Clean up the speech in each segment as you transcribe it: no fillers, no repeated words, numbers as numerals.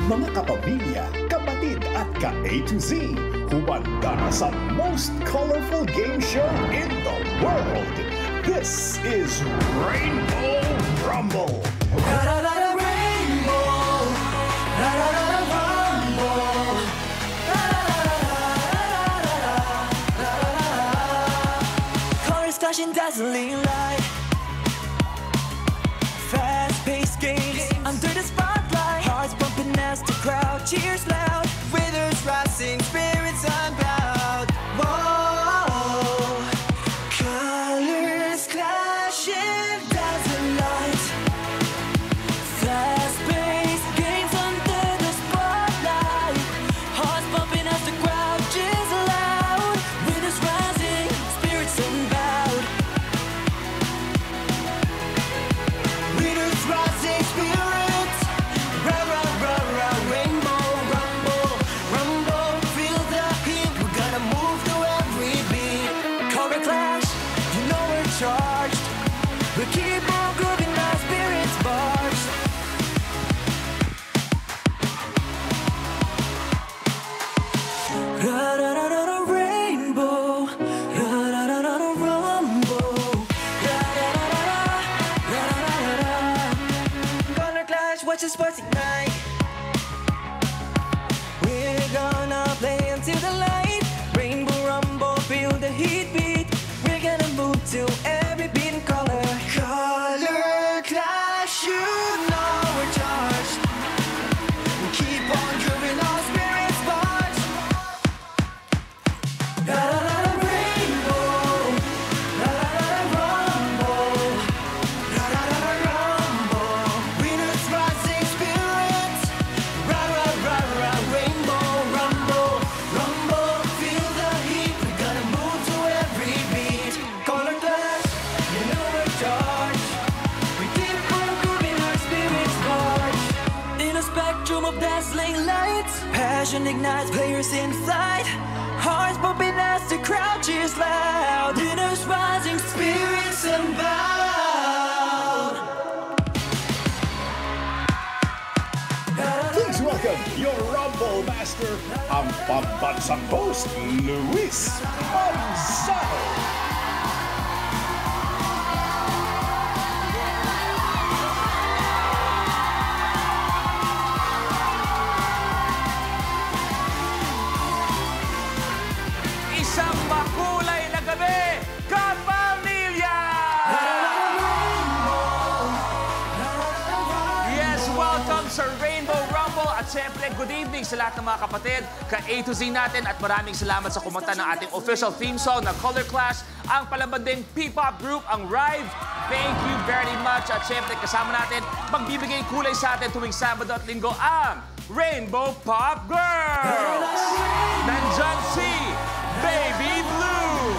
Mga kapamilya, kapatid at ka-A to Z, humanda na sa most colorful game show in the world. This is Rainbow Rumble. Rainbow, Rumble. Colors flashing, dazzling light. Fast-paced games under the spotlight. Hearts pumping as the crowd cheers loud. Withers rising, spirits unbowed. Whoa, colors clashing, dazzling light. Fast-paced games under the spotlight. Hearts pumping as the crowd cheers loud. Withers rising, spirits unbowed. Withers rising, spirits. Rainbow, rumble, rumble. Feel the heat. We're gonna move to every beat. Color clash, you know we're charged. We keep on grooving, our spirits barge. Rainbow, rumble. Color clash, watch the sparks ignite. We're gonna play until the light. Rainbow rumble, feel the heat beat. We're gonna move to every beat and color. Color clash, you know we're charged. We keep on grooving, our spirits march. Rainbow, rumble, rumble. Winners rising, spirits. Rainbow, rumble, rumble. Feel the heat. We're gonna move to every beat. Color clash, you know we're charged. We keep on grooving, our spirits march. In a spectrum of dazzling lights, passion ignites players in flight. Hearts pumping as the crowd cheers loud. Winners rising, spirits unbound. Please welcome your Rumble Master, ang pambansang host, Luis Manzano. Isang makulay na gabi, kapamilya! Yes, welcome sa Rainbow Rumble at siyempre good evening sa lahat ng mga kapatid, ka-A to Z natin at maraming salamat sa kumanta ng ating official theme song na Color Clash, ang palabanding P-pop group, ang Rive. Thank you very much at siyempre kasama natin, magbibigay kulay sa atin tuwing Sabado at Linggo ang Rainbow Pop Girls! Nandyan si Baby Blue!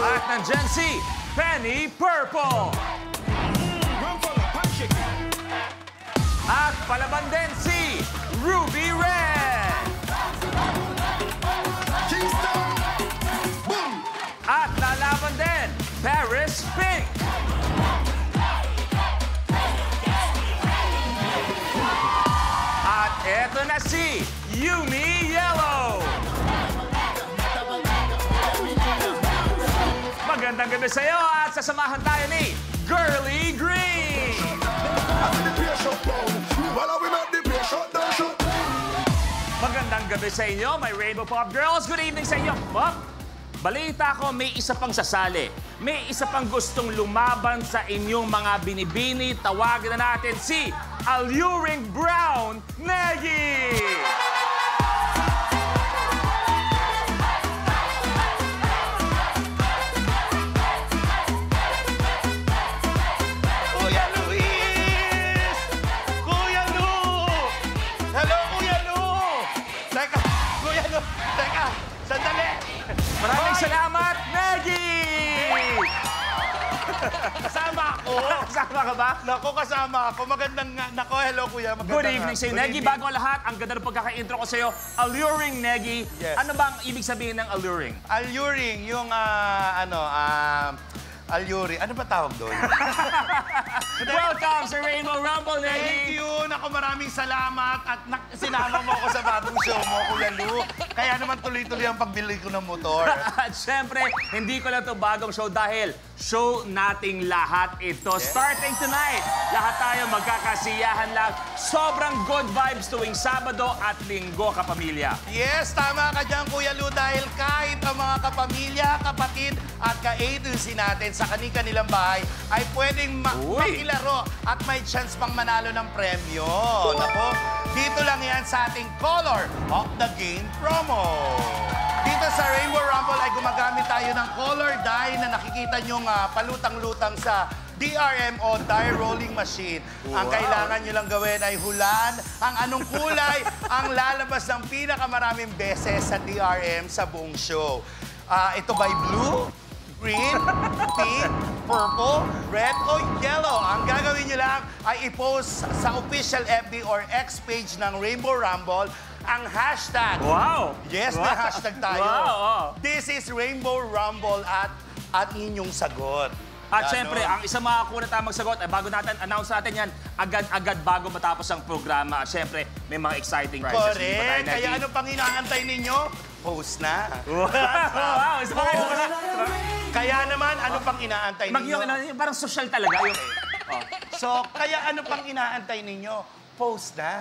At nandyan si Penny Purple! At palaban din si Ruby Red! At lalaban din Paris Pink! At eto na si Yumi Yellow! Magandang gabi sa iyo at sasamahan tayo ni Girly Green! Magandang gabi sa inyo, my Rainbow Pop Girls. Good evening sa inyo. Pop, balita ko may isa pang sasali. May isa pang gustong lumaban sa inyong mga binibini. Tawagin na natin si Alluring Brown Negi! Kuya Luis! Kuya Lu! Hello, Kuya Lu! Teka, Kuya Lu! Teka, sandali! Maraming salamat, Negi! Kasama ako! Kasama ka ba? Nako, kasama ako. Magandang nga. Nako, hello, Kuya. Magandang Good evening sa'yo, Good Negi. evening. Bago ang lahat, ang ganda ng pagkaka-intro ko sa'yo. Alluring, Negi. Yes. Ano bang ibig sabihin ng alluring? Alluring, yung Alyuri. Ano ba tawag doon? Welcome sa Rainbow Rumble, Thank Negi! you! Naku, maraming salamat at sinama mo ako sa bagong show mo, Kuya Lu. Kaya naman tuloy-tuloy ang pagbili ko ng motor. At syempre, hindi ko lang ito bagong show dahil show nating lahat ito. Starting tonight, lahat tayo magkakasiyahan lang. Sobrang good vibes tuwing Sabado at Linggo, kapamilya. Yes, tama ka dyan, Kuya Lu, dahil kahit ang mga kapamilya, kapatid at ka-agency natin sa kanilang bahay ay pwedeng makilaro at may chance pang manalo ng premyo. Nako, dito lang yan sa ating Color of the Game promo. Dito sa Rainbow Rumble ay gumagamit tayo ng color dye na nakikita nyong palutang-lutang sa DRM o die rolling machine. Ang kailangan nyo lang gawin ay hulaan ang anong kulay ang lalabas ng pinakamaraming beses sa DRM sa buong show. Ito ba'y blue, green, pink, purple, red, o yellow? Ang gagawin nyo lang ay i-post sa official FB or X page ng Rainbow Rumble ang hashtag. Wow! Yes, may hashtag tayo. Wow! This is Rainbow Rumble at inyong sagot. At syempre, ang isang makakuha na tayong magsagot, ay bago natin announce natin yan, agad-agad bago matapos ang programa. At syempre, may mga exciting prizes. Correct. Kaya ano pang inaantay ninyo? Post na. Wow! Isa pa kayo. Kaya naman, ano pang inaantay ninyo? Parang social talaga. Yung, So, kaya ano pang inaantay ninyo? Post na.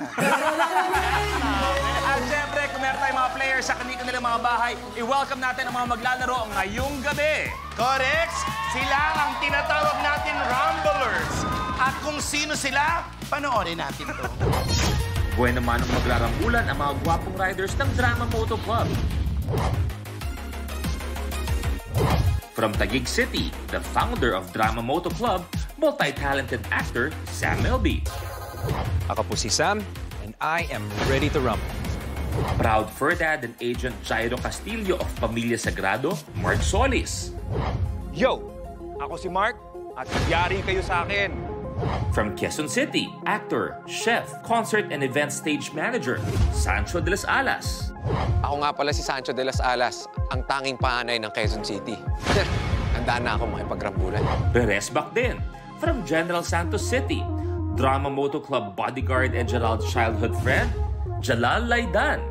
At syempre, kung meron tayong mga players sa kanilang mga bahay, i-welcome natin ang mga maglalaro ngayong gabi. Correct. Sila ang tinatawag natin Rumblers. At kung sino sila, panoorin natin to. Buwan naman ang magrarambulan ang mga gwapong riders ng Drama Moto Club. From Taguig City, the founder of Drama Moto Club, multi-talented actor Sam Melby. Ako po si Sam, and I am ready to rumble. Proud fur dad and agent Jairo Castillo of Pamilya Sagrado, Mark Solis. Yo! Ako si Mark, at yari kayo sa akin. From Quezon City, actor, chef, concert and event stage manager, Sancho de las Alas. Ako nga pala si Sancho de las Alas, ang tanging panganay ng Quezon City. Handaan na ako makipagrambulan. Perez Bacden. From General Santos City, Drama Moto Club bodyguard and Gerald's childhood friend, Jalal Laidan.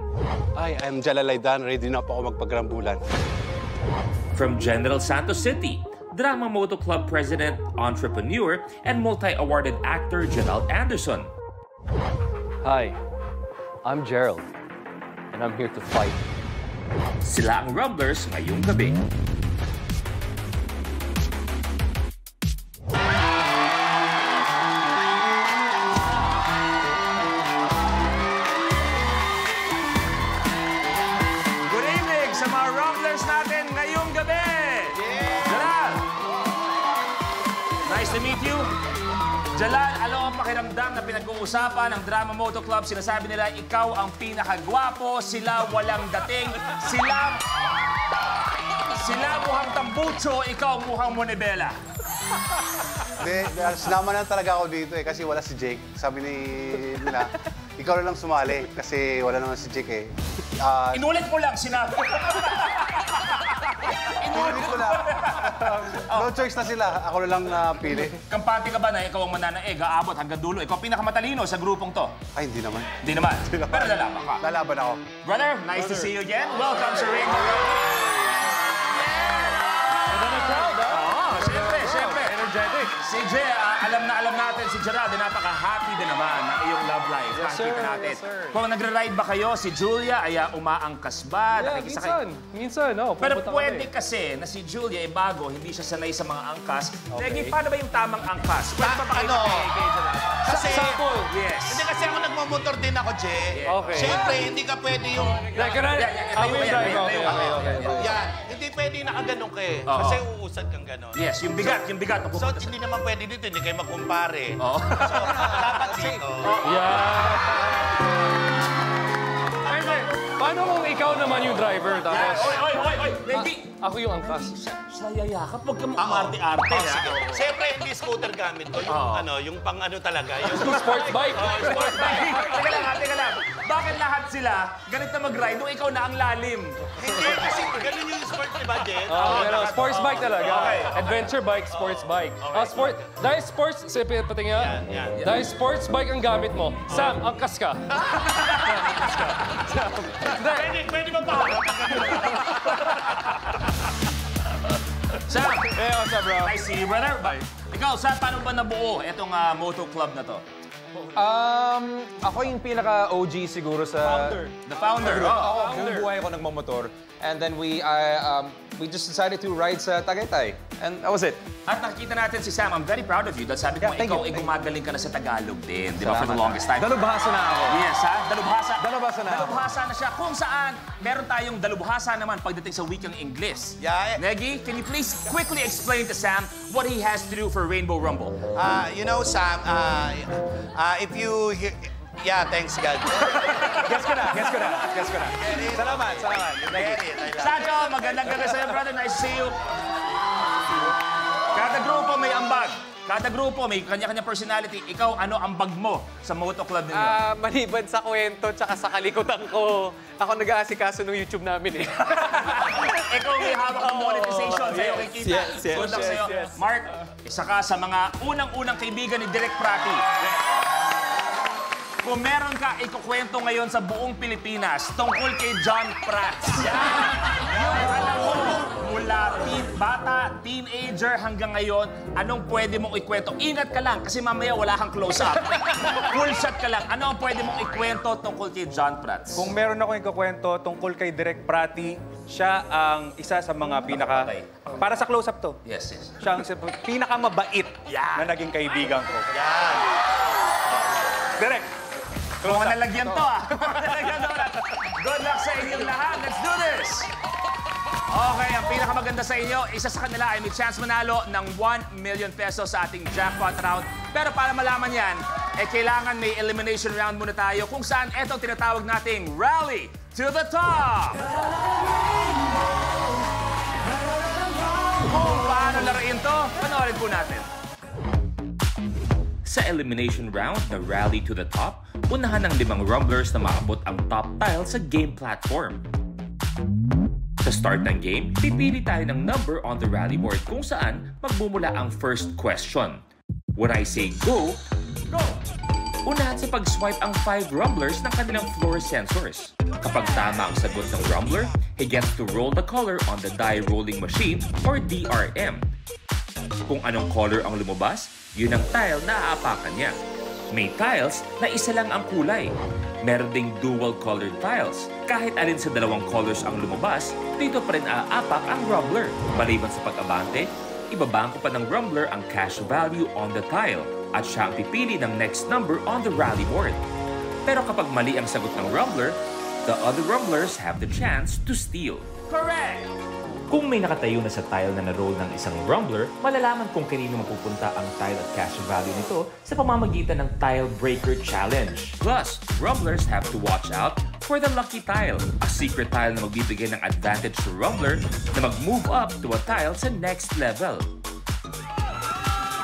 Hi, I'm Jalal Laidan. Ready na po ako magpagrambulan. From General Santos City, Drama Moto Club president, entrepreneur, and multi-awarded actor Gerald Anderson. Hi, I'm Gerald, and I'm here to fight. Sila ang Rumblers ngayong gabi. Good evening sa mga Rumblers natin ngayong gabi. Jalal! Nice to meet you. Jalal, ano ang pakiramdam na pinag-uusapan ng Drama Moto Club? Sinasabi nila, ikaw ang pinakagwapo, sila walang dating, sila mukhang tambucho, ikaw mukhang monebela. Hindi, sinama na talaga ako dito eh, kasi wala si Jake. Sabi nila, ikaw na lang sumali kasi wala naman si Jake eh. Inulit mo lang, sinabi. Inulit ko lang. No choice na sila. Ako na lang napili. Kampante ka ba na ikaw ang mananaig, aabot hanggang dulo? Ikaw ang pinakamatalino sa grupong to? Ay, hindi naman. Hindi naman. Pero lalaban ka. Lalaban ako. Brother, nice to see you again. Welcome sa Rainbow Rumble. Siyempre. Energetic. Si Jay, alam natin si Gerald, napaka-happy din naman ng iyong love life. Yes, sir. Nakikita natin. Yes, sir. Kung nagre-ride ba kayo, si Julia ay umaangkas ba? Yeah, Nakikisakay? minsan, no. Pero pupunta pwede kami. kasi na si Julia ay bago, hindi siya sanay sa mga angkas. Negi, paano ba yung tamang angkas? Pwede ba kayo kay Gerald? Kasi, Yes. hindi kasi ako nagmamotor din ako, Je. Okay. Siyempre, hindi ka pwede yung... Like, I will drive. Okay. Yan, hindi pwede nakaganong ka eh. Oo. Kasi uusad kang ganon. Yes, yung bigat. So, hindi naman pwede dito, hindi kayo magkumpare. Oo. So, dapat dito. Paano kung ikaw naman yung driver, tapos Oy! Negi! ako yung angkas? Sa yayakap, huwag kang umarte-arte, ha? Siyempre, hindi scooter gamit ko. Yung, Oo. yung pang ano talaga. Yung Sports bike? sports bike. Teka lang. bakit lahat sila ganit na mag-ride nung ikaw na ang lalim? Hindi, kasi ganun yung sport, di ba, Jen? Sports bike talaga. Adventure bike, sports bike. Dahil sports, pati nga. Dahil sports bike ang gamit mo. Sam, angkas ka. Pwede ba pa? Sam! Hey, what's up, bro? Nice to see you, brother. Ikaw, Sam, paano ba nabuo itong moto club na to? Ako yung pinaka-OG siguro sa... The founder. Ako, buong buhay ko nagmamotor. And then we just decided to ride sa Tagaytay. And that was it. At nakikita natin si Sam, I'm very proud of you. Dahil sabi ko, Yeah, thank ikaw you. ay gumagaling ka na sa Tagalog din. Di ba, for the longest time. Dalubhasa na ako. Yes, ha? Dalubhasa. Dalubhasa na ako. Dalubhasa na siya. Kung saan, meron tayong dalubhasa naman pagdating sa wikang Ingles. Yeah. Negi, can you please quickly explain to Sam what he has to do for Rainbow Rumble? You know, Sam, if you hear... Yeah, thanks, God. Guess ko na. Salamat. Get it. I love it. Sancho, magandang gabi sa'yo, brother. Nice to see you. Kada grupo may ambag. Kada grupo may kanya-kanya personality. Ikaw, ano ambag mo sa moto club ninyo? Maliban sa kwento tsaka sa kalikutan ko, ako nag-aasikaso ng YouTube namin eh. Ikaw may hawak ng monetization sa'yo kay Kita. Yes. Good luck sa'yo. Mark, isa ka sa mga unang-unang kaibigan ni Direk Prati. Kung meron ka ikukwento ngayon sa buong Pilipinas tungkol kay John Prats. Yung alam mo, mula bata, teenager hanggang ngayon, anong pwede mong ikwento? Ingat ka lang kasi mamaya wala kang close-up. Full shot ka lang. Ano ang pwede mong ikwento tungkol kay John Prats? Kung meron akong ikukwento tungkol kay Direk Prati, siya ang isa sa mga pinaka... Okay. Para sa close-up to. Yes. Siya ang pinakamabait na naging kaibigan ko. Yan. Direk! Mga nalagyan to, ah. Good luck sa inyong lahat. Let's do this! Okay, ang pinakamaganda sa inyo, isa sa kanila ay may chance manalo ng 1 million pesos sa ating jackpot round. Pero para malaman yan, kailangan may elimination round muna tayo kung saan etong tinatawag nating Rally to the Top! Kung paano laruin to, panoorin po natin. Sa elimination round na Rally to the Top, unahan ng 5 rumblers na maabot ang top tile sa game platform. Sa start ng game, pipili tayo ng number on the rally board kung saan magmumula ang first question. When I say go, go! Unahan sa pag-swipe ang 5 rumblers ng kanilang floor sensors. Kapag tama ang sagot ng rumbler, he gets to roll the color on the die rolling machine or DRM. Kung anong color ang lumabas, yun ang tile na aapakan niya. May tiles na isa lang ang kulay. Meron ding dual-colored tiles. Kahit alin sa 2 colors ang lumabas, dito pa rin aapak ang rumbler. Maliban sa pag-abante, ibabangko pa ng rumbler ang cash value on the tile at siya ang pipili ng next number on the rally board. Pero kapag mali ang sagot ng rumbler, the other rumblers have the chance to steal. Correct! Kung may nakatayo na sa tile na na-roll ng isang rumbler, malalaman kung kanino mapupunta ang tile at cash value nito sa pamamagitan ng Tile Breaker Challenge. Plus, rumblers have to watch out for the lucky tile, a secret tile na magbibigay ng advantage to rumbler na mag-move up to a tile sa next level.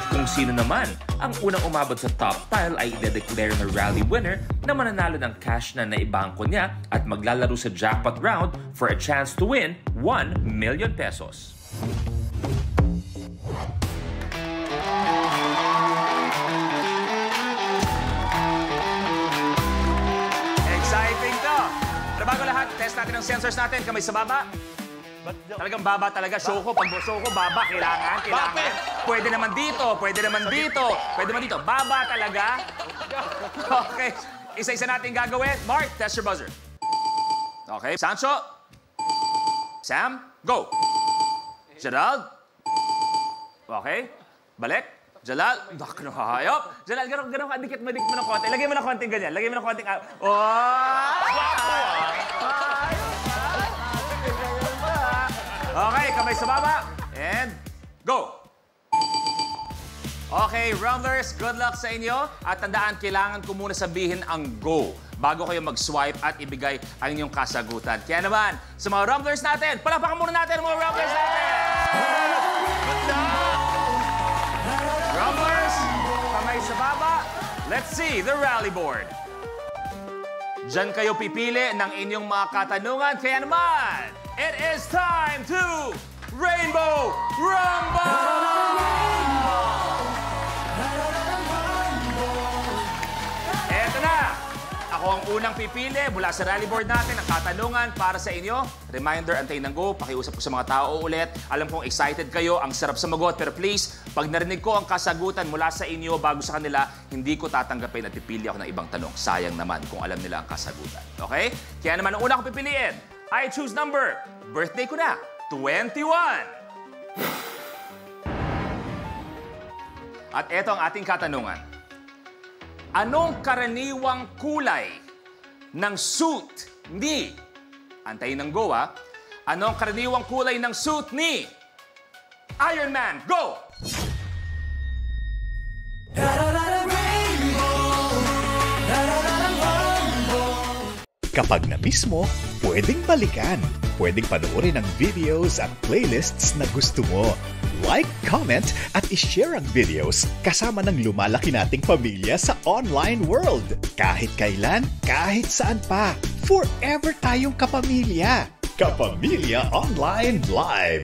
Kung sino naman ang unang umabot sa top tile ay ide-declare na rally winner na mananalo ng cash na naibangko niya at maglalaro sa jackpot round for a chance to win 1 million pesos. Exciting to! Pero bago lahat, test natin ang sensors natin. Kamay sa baba. Talagang baba talaga. Show ko. Pag show ko, baba. Kailangan. Pwede naman dito. Pwede naman dito. Baba talaga. Okay. Isa-isa natin gagawin. Mark, test your buzzer. Okay. Sancho. Sam, go. Gerald. Okay. Balik. Jalal. Naku, hayop. Jalal, gano'n ka. Dikit mo ng konti. Lagay mo ng konting ganyan. Lagay mo ng konting... Okay, kamay sa baba. And go! Okay, rumblers, good luck sa inyo. At tandaan, kailangan ko muna sabihin ang go bago kayo mag-swipe at ibigay ang inyong kasagutan. Kaya naman, sa mga rumblers natin, palapakan muna natin ang mga rumblers natin! Rumblers, kamay sa baba. Let's see the rally board. Diyan kayo pipili ng inyong mga katanungan. Kaya naman, it is time to Rainbow Rumble! Eto na! Ako ang unang pipili mula sa rally board natin ang katanungan para sa inyo. Reminder, antayin ng go. Pakiusap ko sa mga tao ulit. Alam kong excited kayo, ang sarap sumagot. Pero please, pag narinig ko ang kasagutan mula sa inyo bago sa kanila, hindi ko tatanggapin at pipili ako ng ibang tanong. Sayang naman kung alam nila ang kasagutan. Okay? Kaya naman, ang una kong pipiliin, I choose number. Birthday ko na, 21. At eto ang ating katanungan. Anong karaniwang kulay ng suit ni... Antayin ng go, ha? Anong karaniwang kulay ng suit ni Iron Man? Go! Kapag na-miss mo, pwedeng balikan. Pwedeng panoorin ang videos at playlists na gusto mo. Like, comment, at ishare ang videos kasama ng lumalaki nating pamilya sa online world. Kahit kailan, kahit saan pa. Forever tayong kapamilya. Kapamilya Online Live.